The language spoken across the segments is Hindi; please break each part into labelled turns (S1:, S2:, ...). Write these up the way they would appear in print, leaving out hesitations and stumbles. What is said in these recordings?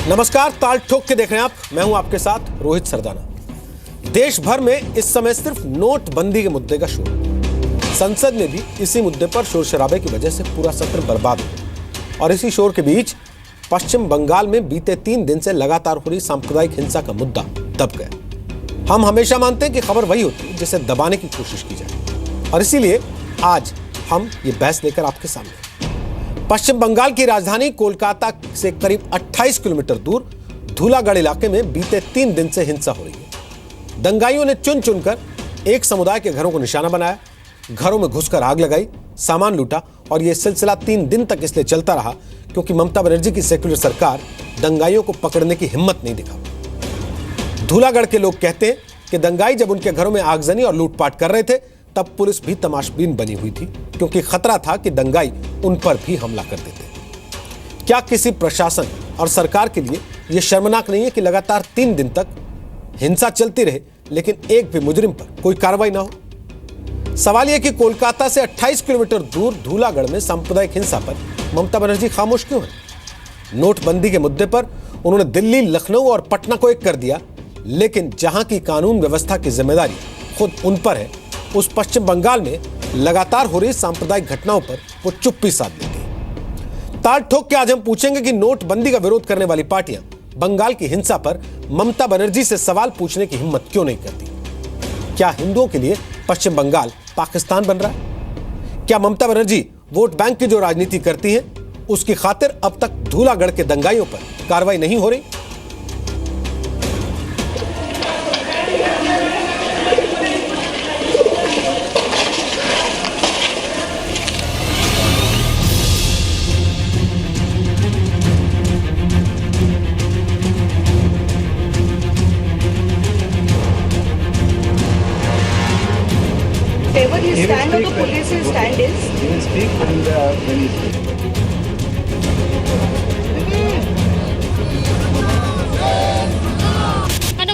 S1: नमस्कार, ताल ठोक के देख रहे हैं आप। मैं हूं आपके साथ रोहित सरदाना। देश भर में इस समय सिर्फ नोटबंदी के मुद्दे का शोर। संसद में भी इसी मुद्दे पर शोर शराबे की वजह से पूरा सत्र बर्बाद हो। और इसी शोर के बीच पश्चिम बंगाल में बीते 3 दिन से लगातार हो रही सांप्रदायिक हिंसा का मुद्दा दब गया। हम हमेशा मानते हैं कि खबर वही होती है जिसे दबाने की कोशिश की जाए, और इसीलिए आज हम ये बहस लेकर आपके सामने। पश्चिम बंगाल की राजधानी कोलकाता से करीब 28 किलोमीटर दूर धूलागढ़ इलाके में बीते 3 दिन से हिंसा हो रही है। दंगाइयों ने चुन चुनकर एक समुदाय के घरों को निशाना बनाया, घरों में घुसकर आग लगाई, सामान लूटा, और यह सिलसिला 3 दिन तक इसलिए चलता रहा क्योंकि ममता बनर्जी की सेक्युलर सरकार दंगाइयों को पकड़ने की हिम्मत नहीं दिखा। धूलागढ़ के लोग कहते हैं कि दंगाई जब उनके घरों में आगजनी और लूटपाट कर रहे थे तब पुलिस भी तमाशबीन बनी हुई थी, क्योंकि खतरा था कि दंगाई उन पर भी हमला कर देते। क्या किसी प्रशासन और सरकार के लिए यह शर्मनाक नहीं है कि लगातार 3 दिन तक हिंसा चलती रहे लेकिन एक भी मुजरिम पर कोई कार्रवाई ना हो? सवाल यह कि कोलकाता से 28 किलोमीटर दूर धूलागढ़ में सांप्रदायिक हिंसा पर ममता बनर्जी खामोश क्यों है? नोटबंदी के मुद्दे पर उन्होंने दिल्ली, लखनऊ और पटना को एक कर दिया, लेकिन जहां की कानून व्यवस्था की जिम्मेदारी खुद उन पर है, उस पश्चिम बंगाल में लगातार हो रही सांप्रदायिक घटनाओं पर वो चुप्पी साध लेती है। ताल ठोक के आज हम पूछेंगे कि नोटबंदी का विरोध करने वाली पार्टियां बंगाल की हिंसा पर ममता बनर्जी से सवाल पूछने की हिम्मत क्यों नहीं करती? क्या हिंदुओं के लिए पश्चिम बंगाल पाकिस्तान बन रहा है? क्या ममता बनर्जी वोट बैंक की जो राजनीति करती है उसकी खातिर अब तक धूलागढ़ के दंगाइयों पर कार्रवाई नहीं हो रही?
S2: Whatever his stand or the police's stand is.
S3: He will speak when he speaks.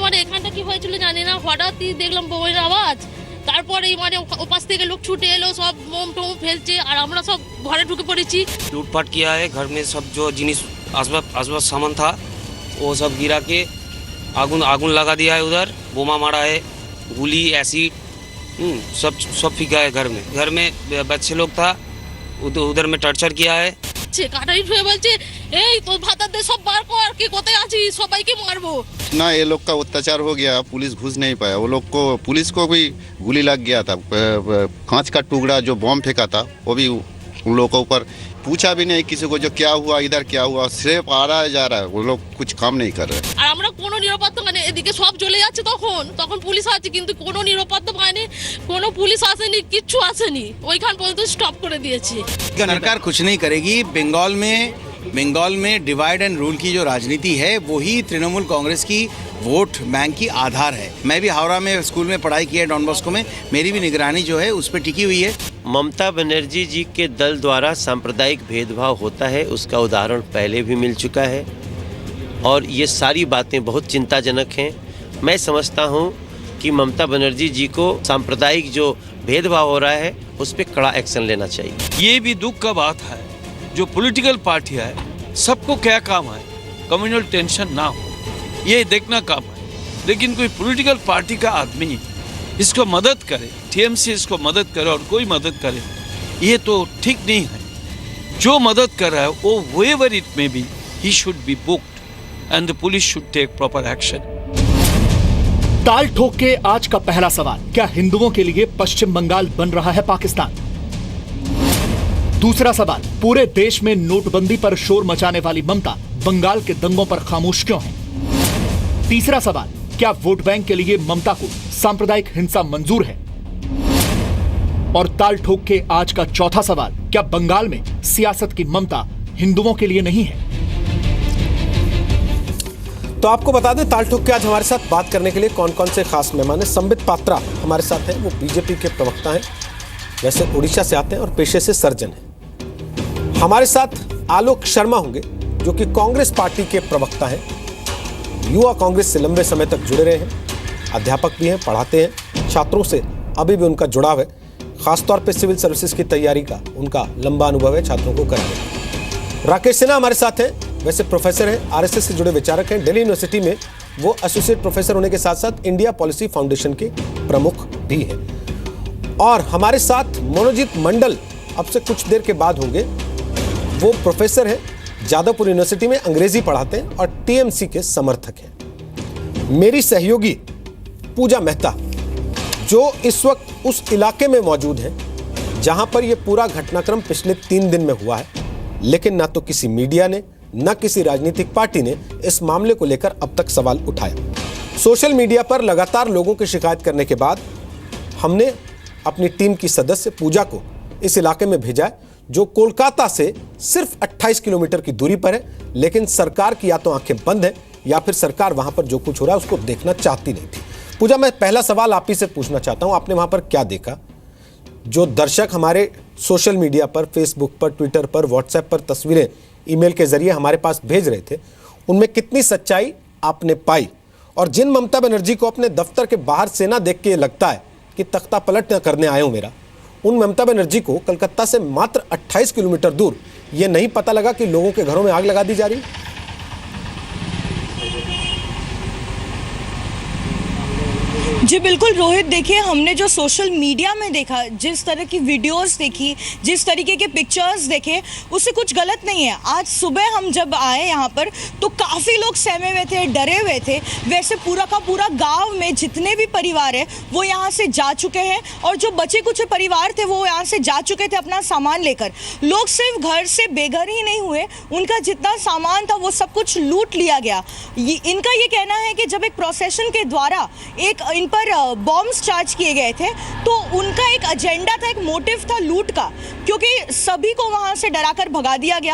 S4: মানে এখানটা কি হয়েছিল জানি না, হঠাৎই দেখলাম বউয়ের আওয়াজ। তারপরে মানে ওপাশ থেকে লোক ছুটে এলো, সব মোম টোম ফেলছে, আর আমরা সব ঘরে ঢুকে পড়েছি।
S5: लूटपाट किया है, घर में सब जो जिनिस आसबाब सामान था वो सब गिरा के आगुन लगा दिया है। उधर बोमा मारा है, गोली, एसिड सब फीका है। घर में बच्चे लोग था, उधर में टर्चर किया है।
S4: কাটারি ঠুয়ে বলছে, এই তোর ভাতাদের সব বার কর, কি কোথায় আছিস, সবাইকে মারবো।
S6: ना ये लोग का अत्याचार हो गया, पुलिस घुस नहीं पाया। वो लोग को, पुलिस को भी गोली लग गया था। कांच का टुकड़ा जो बम फेंका था वो भी उन लोगों के ऊपर। पूछा भी नहीं किसी को जो क्या हुआ, इधर क्या हुआ, सिर्फ आ रहा है जा रहा है। वो लोग कुछ काम नहीं कर रहे।
S4: আর আমরা কোনো নিরাপত্তা মানে এদিকে সব জ্বলে যাচ্ছে, তখন পুলিশ আছে কিন্তু কোনো নিরাপত্তা পায়নি, কোনো পুলিশ আসেনি, কিচ্ছু আসেনি, ওইখান পর্যন্ত স্টপ করে দিয়েছে।
S7: सरकार कुछ नहीं करेगी। बंगाल में डिवाइड एंड रूल की जो राजनीति है वही तृणमूल कांग्रेस की वोट बैंक की आधार है। मैं भी हावड़ा में स्कूल में पढ़ाई की है, डॉन बॉस्को में। मेरी भी निगरानी जो है उस पर टिकी हुई है।
S8: ममता बनर्जी जी के दल द्वारा सांप्रदायिक भेदभाव होता है, उसका उदाहरण पहले भी मिल चुका है, और ये सारी बातें बहुत चिंताजनक हैं। मैं समझता हूँ कि ममता बनर्जी जी को सांप्रदायिक जो भेदभाव हो रहा है उस पर कड़ा एक्शन लेना चाहिए।
S9: ये भी दुख का बात है, जो पॉलिटिकल पार्टियां है सबको क्या काम है, कम्युनल टेंशन ना हो ये देखना काम है। लेकिन कोई पॉलिटिकल पार्टी का आदमी इसको मदद करे, टीएमसी इसको मदद करे और कोई मदद करे, ये तो ठीक नहीं है। जो मदद कर रहा है वो whoever it may be, he should be booked and the police should take proper action।
S10: ताल ठोक के आज का पहला सवाल, क्या हिंदुओं के लिए पश्चिम बंगाल बन रहा है पाकिस्तान? दूसरा सवाल, पूरे देश में नोटबंदी पर शोर मचाने वाली ममता बंगाल के दंगों पर खामोश क्यों है? तीसरा सवाल, क्या वोट बैंक के लिए ममता को सांप्रदायिक हिंसा मंजूर है? और ताल ठोक के आज का चौथा सवाल, क्या बंगाल में सियासत की ममता हिंदुओं के लिए नहीं है?
S1: तो आपको बता दें, ताल ठोक के आज हमारे साथ बात करने के लिए कौन कौन से खास मेहमान हैं। संबित पात्रा हमारे साथ हैं, वो बीजेपी के प्रवक्ता हैं, वैसे उड़ीसा से आते हैं और पेशे से सर्जन हैं। हमारे साथ आलोक शर्मा होंगे, जो कि कांग्रेस पार्टी के प्रवक्ता हैं, युवा कांग्रेस से लंबे समय तक जुड़े रहे हैं, अध्यापक भी हैं, पढ़ाते हैं, छात्रों से अभी भी उनका जुड़ाव है, खासतौर पे सिविल सर्विसेज की तैयारी का उनका लंबा अनुभव है छात्रों को कराने। राकेश सिन्हा हमारे साथ हैं, वैसे प्रोफेसर हैं, आरएसएस से जुड़े विचारक हैं। दिल्ली यूनिवर्सिटी में वो एसोसिएट प्रोफेसर होने के साथ साथ इंडिया पॉलिसी फाउंडेशन के प्रमुख भी हैं। और हमारे साथ मनोजीत मंडल अब से कुछ देर के बाद होंगे। वो प्रोफेसर हैं, जादवपुर यूनिवर्सिटी में अंग्रेजी पढ़ाते हैं और टीएमसी के समर्थक हैं। मेरी सहयोगी पूजा मेहता जो इस वक्त उस इलाके में मौजूद है जहां पर यह पूरा घटनाक्रम पिछले 3 दिन में हुआ है, लेकिन ना तो किसी मीडिया ने न किसी राजनीतिक पार्टी ने इस मामले को लेकर अब तक सवाल उठाया। सोशल मीडिया पर लगातार लोगों की शिकायत करने के बाद हमने अपनी टीम की सदस्य पूजा को इस इलाके में भेजा है, जो कोलकाता से सिर्फ 28 किलोमीटर की दूरी पर है। लेकिन सरकार की या तो आंखें बंद है या फिर सरकार वहां पर जो कुछ हो रहा है उसको देखना चाहती नहीं थी। पूजा, मैं पहला सवाल आप ही से पूछना चाहता हूं, आपने वहां पर क्या देखा? जो दर्शक हमारे सोशल मीडिया पर, फेसबुक पर, ट्विटर पर, व्हाट्सएप पर तस्वीरें ईमेल के जरिए हमारे पास भेज रहे थे, उनमें कितनी सच्चाई आपने पाई? और जिन ममता बनर्जी को अपने दफ्तर के बाहर से ना देख के लगता है कि तख्ता पलट न करने आए हूं मेरा, उन ममता बनर्जी को कलकत्ता से मात्र 28 किलोमीटर दूर ये नहीं पता लगा कि लोगों के घरों में आग लगा दी जा रही?
S2: जी बिल्कुल रोहित, देखिए हमने जो सोशल मीडिया में देखा, जिस तरह की वीडियोस देखी, जिस तरीके के पिक्चर्स देखे, उससे कुछ गलत नहीं है। आज सुबह हम जब आए यहाँ पर तो काफ़ी लोग सहमे हुए थे, डरे हुए थे। वैसे पूरा का पूरा गांव में जितने भी परिवार है वो यहाँ से जा चुके हैं, और जो बचे कुछ परिवार थे वो यहाँ से जा चुके थे अपना सामान लेकर। लोग सिर्फ घर से बेघर ही नहीं हुए, उनका जितना सामान था वो सब कुछ लूट लिया गया। इनका ये कहना है कि जब एक प्रोसेशन के द्वारा इन पर बॉम्ब्स चार्ज किए गए थे तो उनका एक एजेंडा था, एक मोटिव था लूट का, क्योंकि सभी को वहां से डराकर भगा दिया गया।